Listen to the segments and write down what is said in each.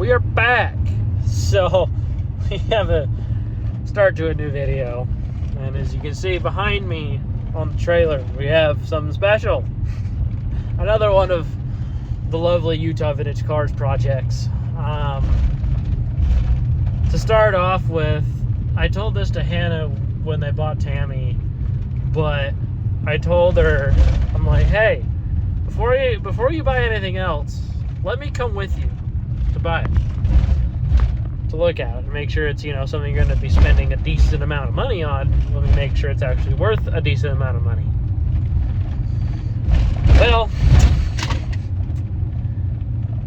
we are back. So we have a start to a new video, and as you can see behind me on the trailer, we have something special. Another one of the lovely Utah Vintage Cars projects. To start off with, I told this to Hannah when they bought Tammy, but I told her, I'm like, hey, before you buy anything else, let me come with you to buy it, to look at it, and make sure it's, you know, something you're going to be spending a decent amount of money on. Let me make sure it's actually worth a decent amount of money. Well,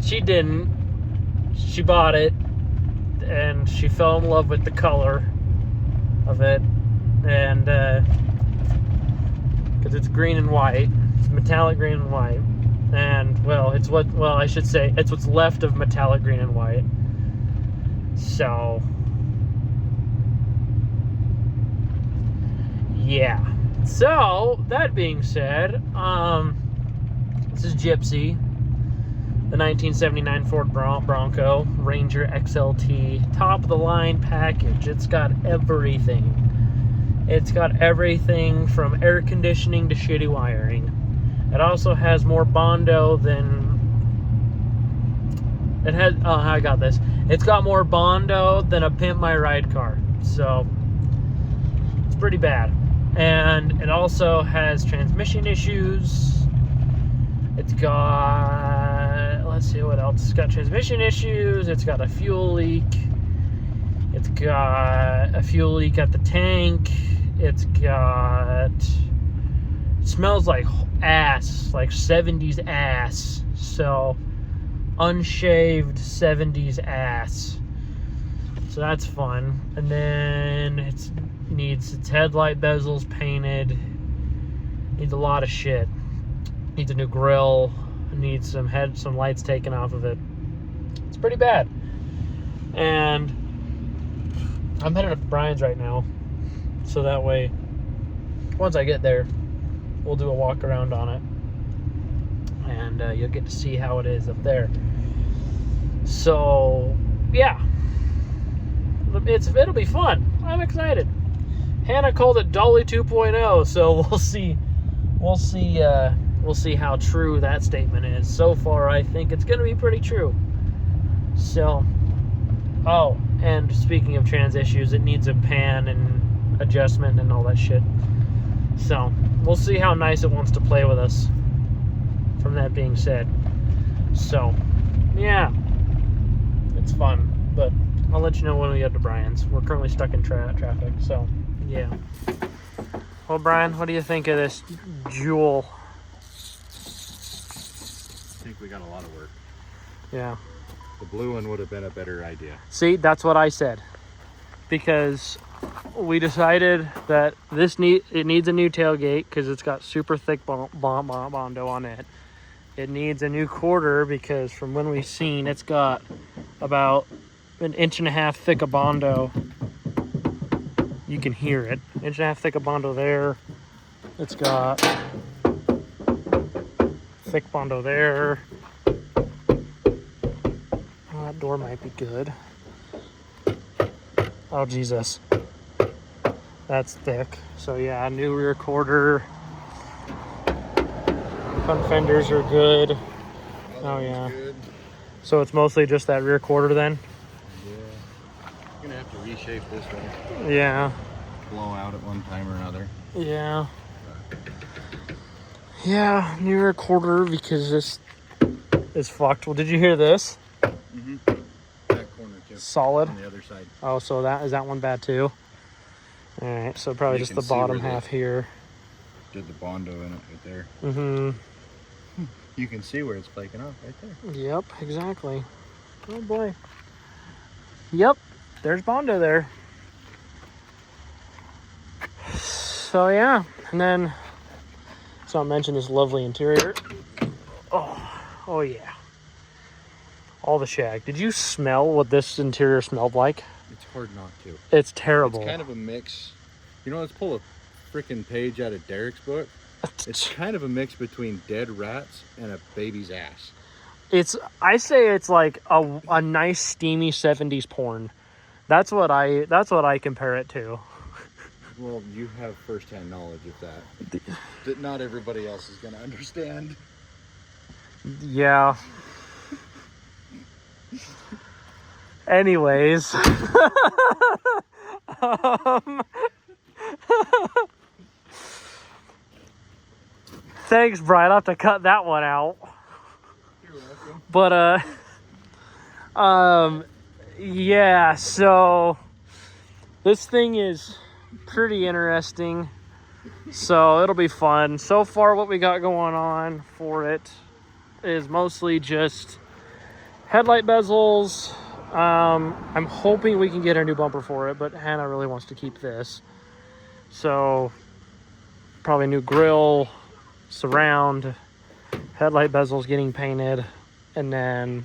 she didn't. She bought it, and she fell in love with the color of it, and because it's green and white, it's metallic green and white, and I should say it's what's left of metallic green and white. So yeah. So that being said, this is Gypsy, the 1979 Ford Bronco Ranger XLT, top of the line package. It's got everything. It's got everything from air conditioning to shitty wiring. It also has more Bondo than it has. Oh, I got this. It's got more Bondo than a Pimp My Ride car. So it's pretty bad. And it also has transmission issues. It's got, let's see what else. It's got transmission issues. It's got a fuel leak. It's got a fuel leak at the tank. It smells like ass, like 70s ass. So, unshaved 70s ass. So that's fun. And then it needs its headlight bezels painted. Needs a lot of shit. Needs a new grill. Needs some lights taken off of it. It's pretty bad. And I'm headed up to Brian's right now, so that way, once I get there, we'll do a walk around on it, and you'll get to see how it is up there. So yeah, it'll be fun. I'm excited. Hannah called it Dolly 2.0, so we'll see how true that statement is. So far, I think it's going to be pretty true. So, oh, and speaking of trans issues, it needs a pan and adjustment and all that shit. So, we'll see how nice it wants to play with us, from that being said. So, yeah, it's fun, but I'll let you know when we get to Brian's. We're currently stuck in traffic, so, yeah. Well, Brian, what do you think of this Jewel? I think we got a lot of work. Yeah. The blue one would have been a better idea. See, that's what I said. Because we decided that it needs a new tailgate because it's got super thick Bondo on it. It needs a new quarter because from when we've seen, it's got about 1.5 inches thick of Bondo. You can hear it. 1.5 inches thick of Bondo there. It's got thick Bondo there. Oh, that door might be good. Oh, Jesus. That's thick. So yeah, new rear quarter. Front fenders are good. Oh yeah. Good. So it's mostly just that rear quarter then? Yeah. You're gonna have to reshape this one. Yeah. Blow out at one time or another. Yeah. Yeah, new rear quarter because this is fucked. Well, did you hear this? Mm-hmm. That corner too. Solid. On the other side. Oh, so that one bad too? Alright, so probably You just can the see bottom where they half here. Did the Bondo in it right there. Mm-hmm. You can see where it's flaking off right there. Yep, exactly. Oh boy. Yep, there's Bondo there. So yeah, and then so I mentioned this lovely interior. Oh yeah. All the shag. Did you smell what this interior smelled like? It's hard not to. It's terrible. It's kind of a mix. You know, let's pull a freaking page out of Derek's book. It's kind of a mix between dead rats and a baby's ass. I say it's like a nice steamy 70s porn. That's what I compare it to. Well, you have first-hand knowledge of that not everybody else is going to understand. Yeah. Anyways. Thanks, Brian. I'll have to cut that one out. You're welcome. But, yeah, so this thing is pretty interesting. So it'll be fun. So far, what we got going on for it is mostly just headlight bezels. I'm hoping we can get a new bumper for it, but Hannah really wants to keep this. So probably new grill, surround, headlight bezels getting painted, and then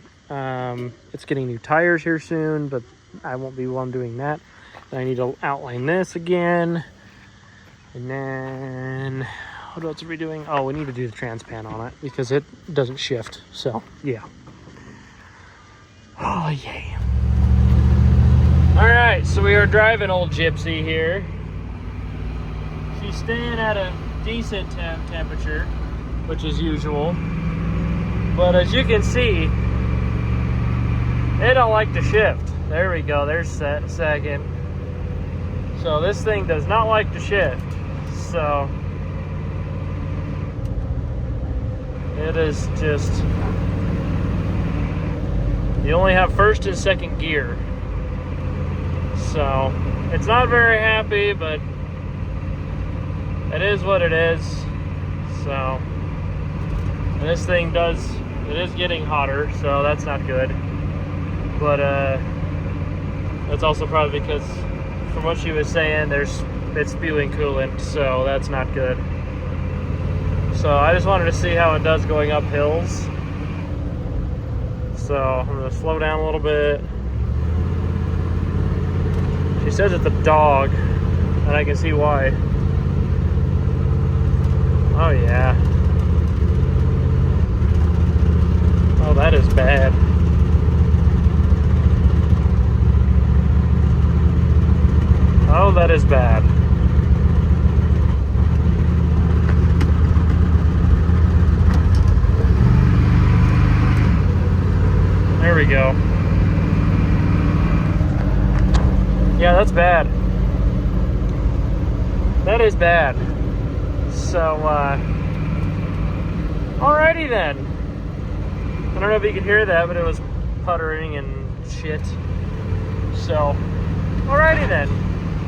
it's getting new tires here soon, but I won't be one doing that. And I need to outline this again. And then what else are we doing? Oh, we need to do the transpan on it because it doesn't shift. So yeah. Oh yay. All right, so we are driving old Gypsy here. She's staying at a decent temperature, which is usual. But as you can see, they don't like to shift. There we go, there's second. So this thing does not like to shift. So it is just, you only have first and second gear. So it's not very happy, but it is what it is. So and this thing it is getting hotter, so that's not good. But that's also probably because from what she was saying, it's spewing coolant, so that's not good. So I just wanted to see how it does going up hills. So I'm gonna slow down a little bit. She says it's a dog, and I can see why. Oh yeah. Oh, that is bad. Oh, that is bad. There we go. Yeah, that's bad. That is bad. So, alrighty then. I don't know if you could hear that, but it was puttering and shit. So, alrighty then.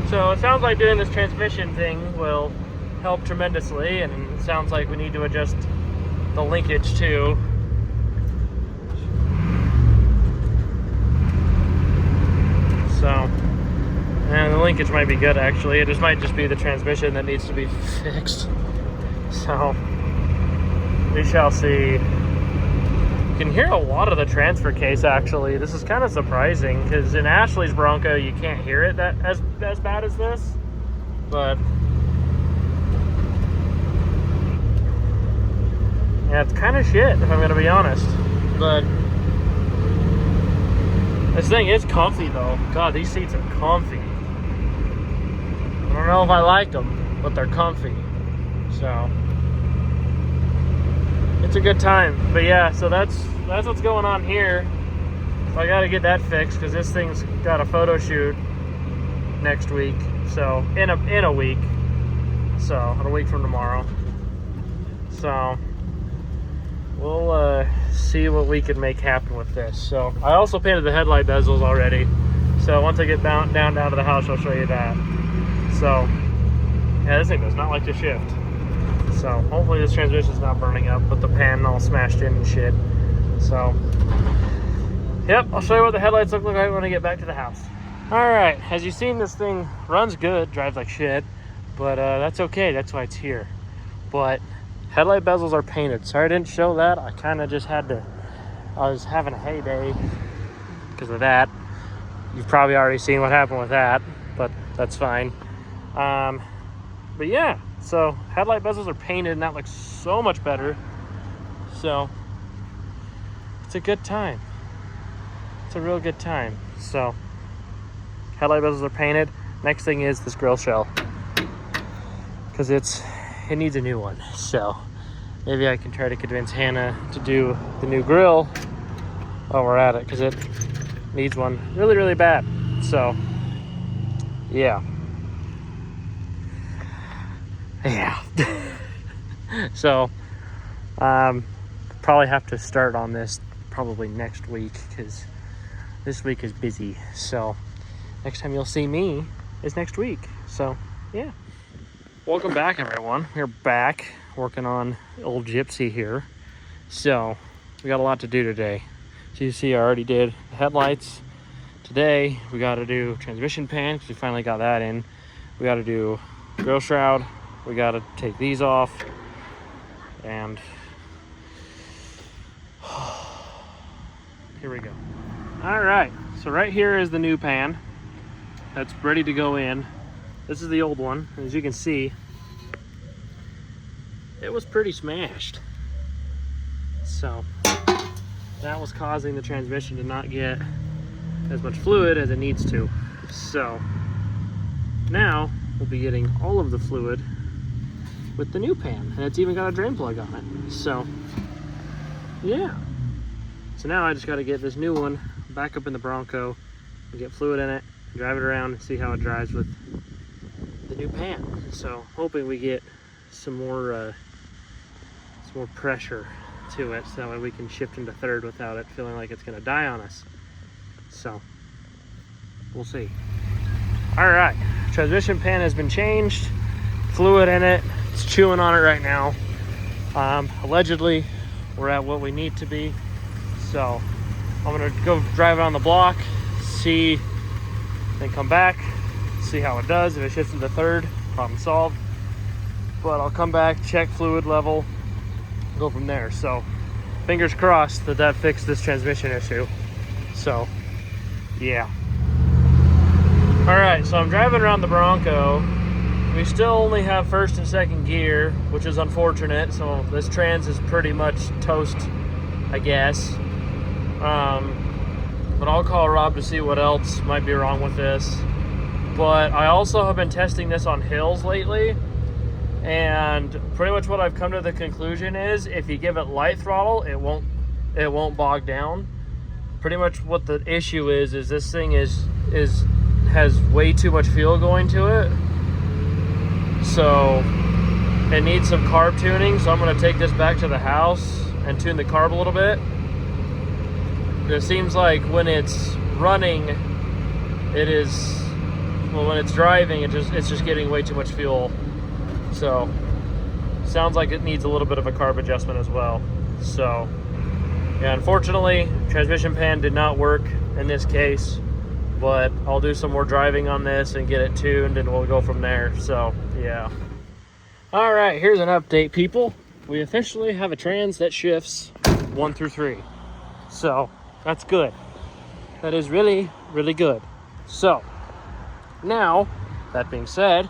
So it sounds like doing this transmission thing will help tremendously, and it sounds like we need to adjust the linkage too. So, and the linkage might be good actually. It might just be the transmission that needs to be fixed. So, we shall see. You can hear a lot of the transfer case actually. This is kind of surprising because in Ashley's Bronco you can't hear it that as bad as this. But yeah, it's kind of shit if I'm gonna be honest. But this thing is comfy though. God, these seats are comfy. I don't know if I like them, but they're comfy. So it's a good time. But yeah, so that's what's going on here. So I gotta get that fixed because this thing's got a photo shoot next week. So in a week. So in a week from tomorrow. So we'll see what we can make happen with this. So I also painted the headlight bezels already. So once I get down to the house, I'll show you that. So yeah, this thing does not like to shift. So hopefully this transmission's not burning up, but the pan all smashed in and shit. So yep, I'll show you what the headlights look like when I get back to the house. All right, as you've seen, this thing runs good, drives like shit, but that's okay. That's why it's here. But headlight bezels are painted. Sorry I didn't show that. I kind of just had to. I was having a heyday because of that. You've probably already seen what happened with that, but that's fine. But yeah, so headlight bezels are painted and that looks so much better. So it's a good time. It's a real good time. So, headlight bezels are painted. Next thing is this grill shell, because it needs a new one. So maybe I can try to convince Hannah to do the new grill while we're at it, because it needs one really, really bad. So yeah. So probably have to start on this probably next week, because this week is busy. So next time you'll see me is next week. So yeah. Welcome back, everyone. We're back working on old Gypsy here. So we got a lot to do today. So you see I already did the headlights. Today we got to do transmission pan, because we finally got that in. We got to do grill shroud. We got to take these off. And here we go. All right, so right here is the new pan that's ready to go in. This is the old one. As you can see, it was pretty smashed. So that was causing the transmission to not get as much fluid as it needs to. So now we'll be getting all of the fluid with the new pan, and it's even got a drain plug on it. So yeah. So now I just got to get this new one back up in the Bronco and get fluid in it, drive it around and see how it drives with the new pan. So hoping we get some more pressure to it, so that way we can shift into third without it feeling like it's going to die on us. So we'll see. All right, transmission pan has been changed, fluid in it, it's chewing on it right now. Allegedly we're at what we need to be. So I'm gonna go drive it on the block, see, then come back, see how it does. If it shifts into third, problem solved. But I'll come back, check fluid level, go from there. So fingers crossed that fixed this transmission issue. So yeah. All right, so I'm driving around the Bronco. We still only have first and second gear, which is unfortunate. So this trans is pretty much toast, I guess. But I'll call Rob to see what else might be wrong with this. But I also have been testing this on hills lately, and pretty much what I've come to the conclusion is if you give it light throttle, it won't bog down. Pretty much what the issue is this thing has way too much fuel going to it. So it needs some carb tuning. So I'm going to take this back to the house and tune the carb a little bit. It seems like when it's running, when it's driving, it's just getting way too much fuel. So sounds like it needs a little bit of a carb adjustment as well. So yeah, unfortunately, transmission pan did not work in this case, but I'll do some more driving on this and get it tuned, and we'll go from there. So yeah. All right, here's an update, people. We officially have a trans that shifts 1 through 3. So that's good. That is really, really good. So now, that being said,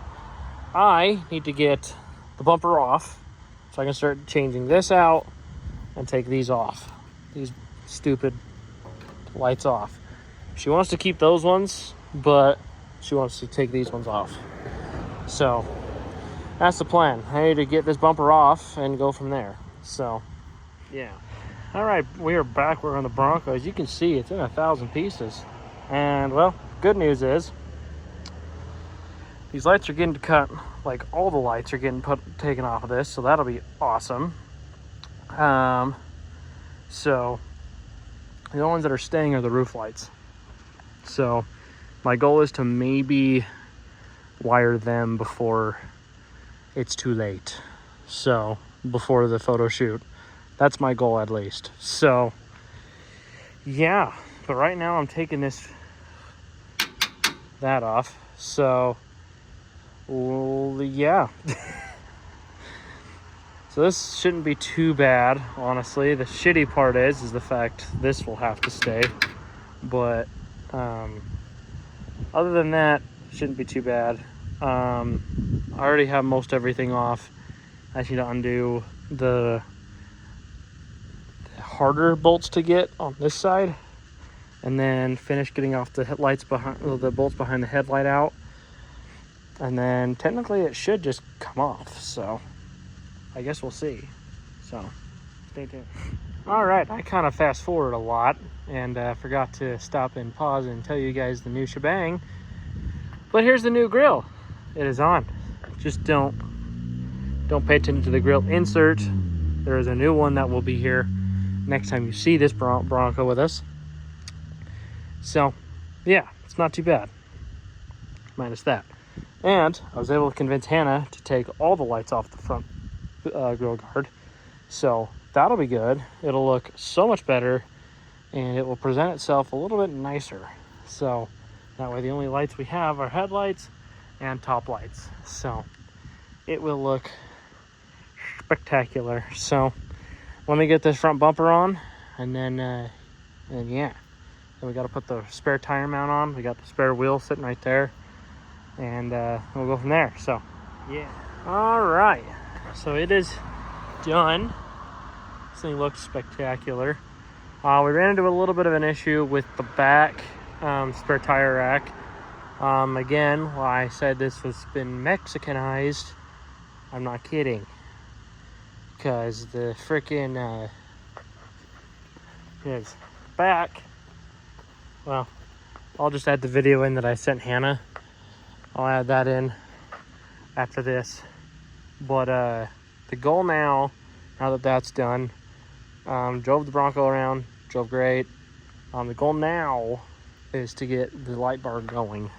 I need to get the bumper off so I can start changing this out and take these off. These stupid lights off. She wants to keep those ones, but she wants to take these ones off. So that's the plan. I need to get this bumper off and go from there. So yeah. All right, we are back. We're on the Bronco. As you can see, it's in 1,000 pieces. And well, good news is these lights are getting cut. Like all the lights are getting taken off of this, so that'll be awesome. So the only ones that are staying are the roof lights. So my goal is to maybe wire them before it's too late. So before the photo shoot. That's my goal, at least. So yeah, but right now I'm taking that off. So well, yeah. So this shouldn't be too bad, honestly. The shitty part is the fact this will have to stay. But other than that, shouldn't be too bad. I already have most everything off. I just need to undo the harder bolts to get on this side, and then finish getting off the headlights behind the bolts behind the headlight out, and then technically it should just come off. So I guess we'll see. So stay tuned. All right, I kind of fast forward a lot and forgot to stop and pause and tell you guys the new shebang. But here's the new grill. It is on. Just don't pay attention to the grill insert. There is a new one that will be here next time you see this Bronco with us. So yeah, it's not too bad, minus that. And I was able to convince Hannah to take all the lights off the front grill guard. So that'll be good. It'll look so much better, and it will present itself a little bit nicer. So that way the only lights we have are headlights and top lights. So it will look spectacular. So let me get this front bumper on, and then yeah. Then we got to put the spare tire mount on. We got the spare wheel sitting right there, and we'll go from there. So yeah. All right. So it is done. This thing looks spectacular. We ran into a little bit of an issue with the back spare tire rack. Again, why I said this has been Mexicanized, I'm not kidding. Because the freaking his back, well, I'll just add the video in that I sent Hannah. I'll add that in after this. But the goal now that that's done, drove the Bronco around, drove great. The goal now is to get the light bar going.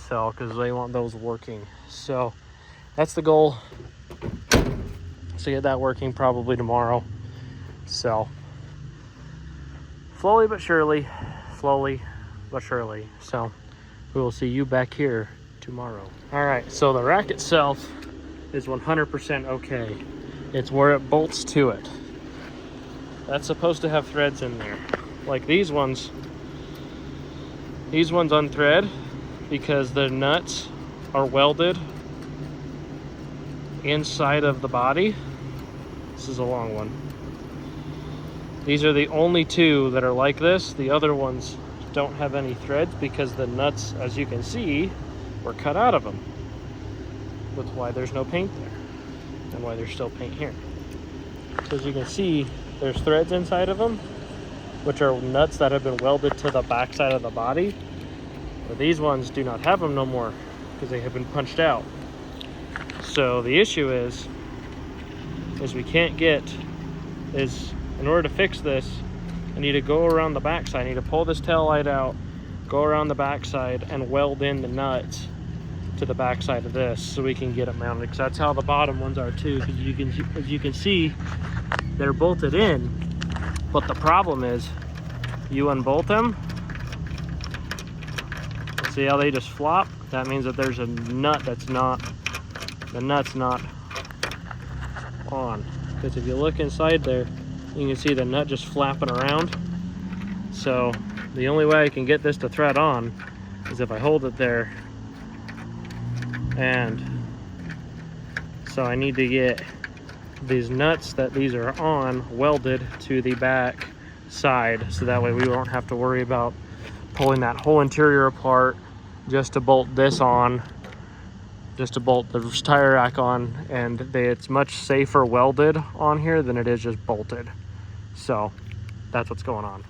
So, because they want those working. So, that's the goal. To get that working probably tomorrow. So, slowly but surely. So, we will see you back here tomorrow. Alright, so the rack itself is 100% okay. It's where it bolts to it. That's supposed to have threads in there. Like these ones unthread because the nuts are welded inside of the body. This is a long one. These are the only two that are like this. The other ones don't have any threads because the nuts, as you can see, were cut out of them. That's why there's no paint there, and why there's still paint here. So as you can see, there's threads inside of them, which are nuts that have been welded to the backside of the body. But these ones do not have them no more because they have been punched out. So the issue is we can't get, in order to fix this, I need to go around the backside. I need to pull this tail light out, go around the backside, and weld in the nuts to the backside of this so we can get it mounted. Because that's how the bottom ones are too. Because as you can see, they're bolted in. But the problem is, you unbolt them. See how they just flop? That means that there's a nut that's not, the nut's not on. Because if you look inside there, you can see the nut just flapping around. So the only way I can get this to thread on is if I hold it there. And so I need to get these nuts that these are on welded to the back side, so that way we won't have to worry about pulling that whole interior apart just to bolt this on, just to bolt the tire rack on. And it's much safer welded on here than it is just bolted. So that's what's going on.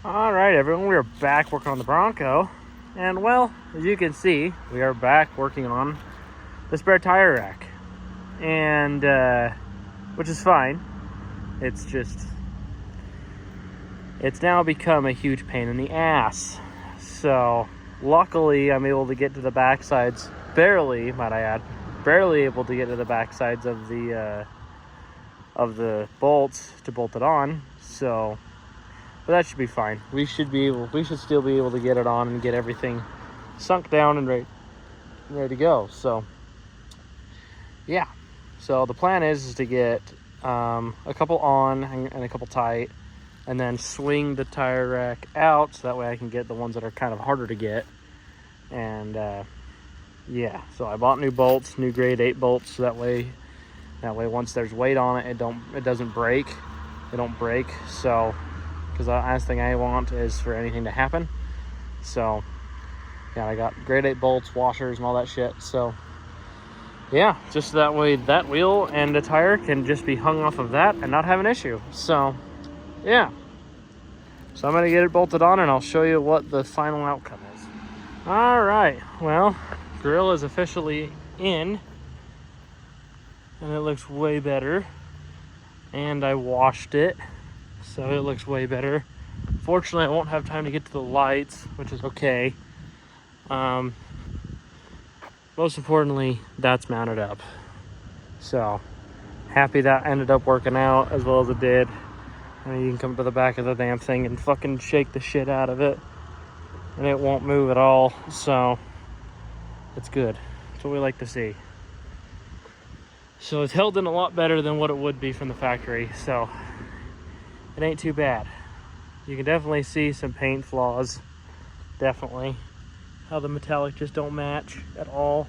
All right, everyone, we are back working on the Bronco, and well, as you can see, we are back working on the spare tire rack, and which is fine. It's just, it's now become a huge pain in the ass. So luckily I'm able to get to the back sides, barely, might I add, barely able to get to the back sides of the bolts to bolt it on. So, but that should be fine. We should still be able to get it on and get everything sunk down and ready to go. So yeah, so the plan is to get a couple on and a couple tight, and then swing the tire rack out so that way I can get the ones that are kind of harder to get. And yeah, so I bought new bolts, new grade 8 bolts, so that way once there's weight on it, it doesn't break. they don't break. So, because the last thing I want is for anything to happen. So, yeah, I got grade 8 bolts, washers, and all that shit. So, yeah, just that way that wheel and the tire can just be hung off of that and not have an issue. So, yeah. So I'm going to get it bolted on, and I'll show you what the final outcome is. All right, well, grill is officially in, and it looks way better. And I washed it, so it looks way better. Fortunately, I won't have time to get to the lights, which is okay. Most importantly, that's mounted up. So, happy that ended up working out as well as it did. And you can come to the back of the damn thing and fucking shake the shit out of it, and it won't move at all. So, it's good. That's what we like to see. So it's held in a lot better than what it would be from the factory. So it ain't too bad. You can definitely see some paint flaws. Definitely. How the metallic just don't match at all.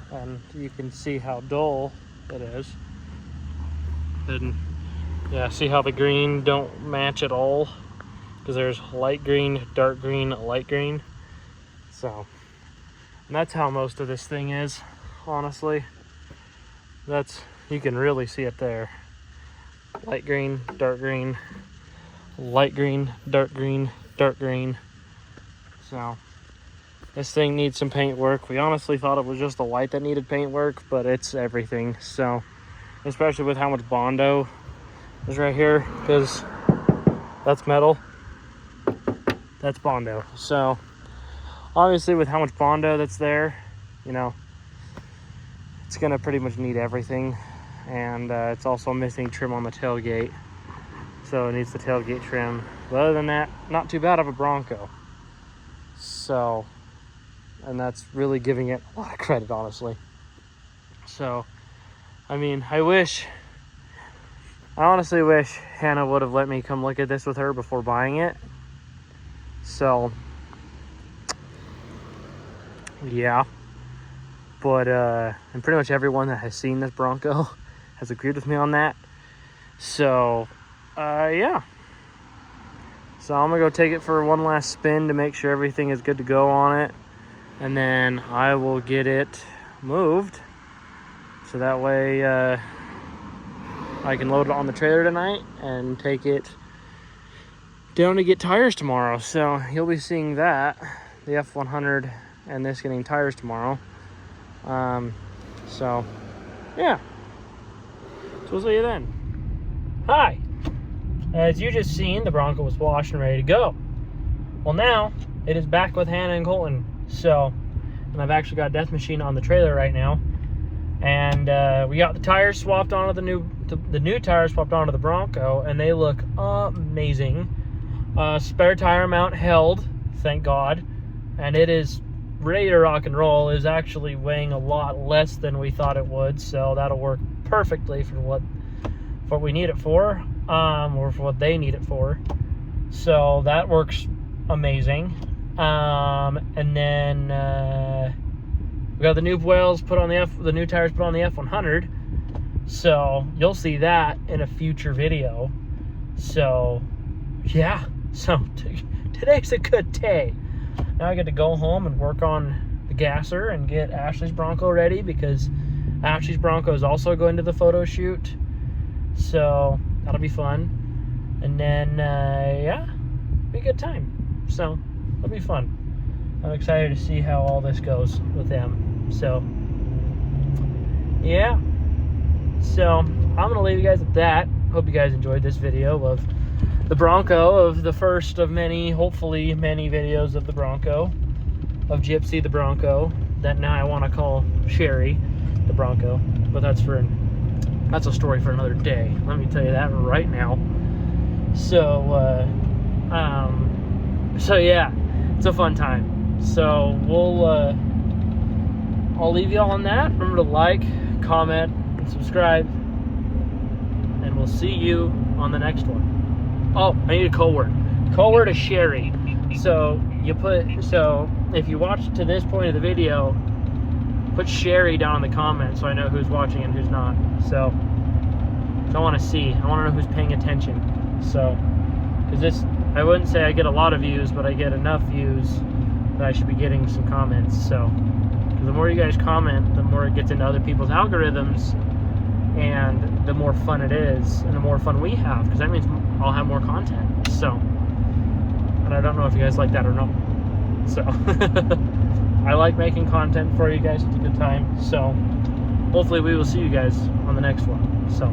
And you can see how dull it is. And yeah, see how the green don't match at all? Because there's light green, dark green, light green. So, and that's how most of this thing is, honestly. You can really see it there. Light green, dark green, light green, dark green, dark green. So this thing needs some paint work. We honestly thought it was just the white that needed paint work, but it's everything. So especially with how much Bondo is right here, because that's metal, that's Bondo. So obviously with how much Bondo that's there, you know, it's gonna pretty much need everything. And it's also missing trim on the tailgate, so it needs the tailgate trim. But other than that, not too bad of a Bronco. So, and that's really giving it a lot of credit, honestly. So, I mean, I honestly wish Hannah would have let me come look at this with her before buying it. So, yeah. But, and pretty much everyone that has seen this Bronco has agreed with me on that. So, yeah. So I'm gonna go take it for one last spin to make sure everything is good to go on it. And then I will get it moved. So that way, I can load it on the trailer tonight and take it down to get tires tomorrow. So you'll be seeing that, the F100 and this getting tires tomorrow. So yeah, so we'll see you then. Hi, as you just seen, the Bronco was washed and ready to go. Well, now it is back with Hannah and Colton. So, and I've actually got Death Machine on the trailer right now, and we got the tires swapped onto the new tires swapped onto the Bronco, and they look amazing. Spare tire mount held, thank God, and it is ready to rock and roll. Is actually weighing a lot less than we thought it would, so that'll work perfectly for what we need it for, or for what they need it for. So that works amazing. And then we got the new wheels put on the new tires put on the F100. So you'll see that in a future video. So yeah, so today's a good day. Now I get to go home and work on the gasser and get Ashley's Bronco ready, because Ashley's Bronco is also going to the photo shoot. So that'll be fun. And then, yeah, be a good time. So it'll be fun. I'm excited to see how all this goes with them. So, yeah. So I'm going to leave you guys at that. Hope you guys enjoyed this video of the Bronco, of the first of many, hopefully many videos of the Bronco, of Gypsy the Bronco, that now I want to call Sherry the Bronco, but that's a story for another day. Let me tell you that right now. So, so yeah, it's a fun time. So I'll leave you all on that. Remember to like, comment, and subscribe, and we'll see you on the next one. Oh, I need a code word. Code word is Sherry. So if you watch to this point of the video, put Sherry down in the comments so I know who's watching and who's not. So I want to see. I want to know who's paying attention. So, because this, I wouldn't say I get a lot of views, but I get enough views that I should be getting some comments. So, because the more you guys comment, the more it gets into other people's algorithms, and the more fun it is, and the more fun we have, because that means I'll have more content. So, and I don't know if you guys like that or not. So, I like making content for you guys. It's a good time. So, hopefully we will see you guys on the next one. So.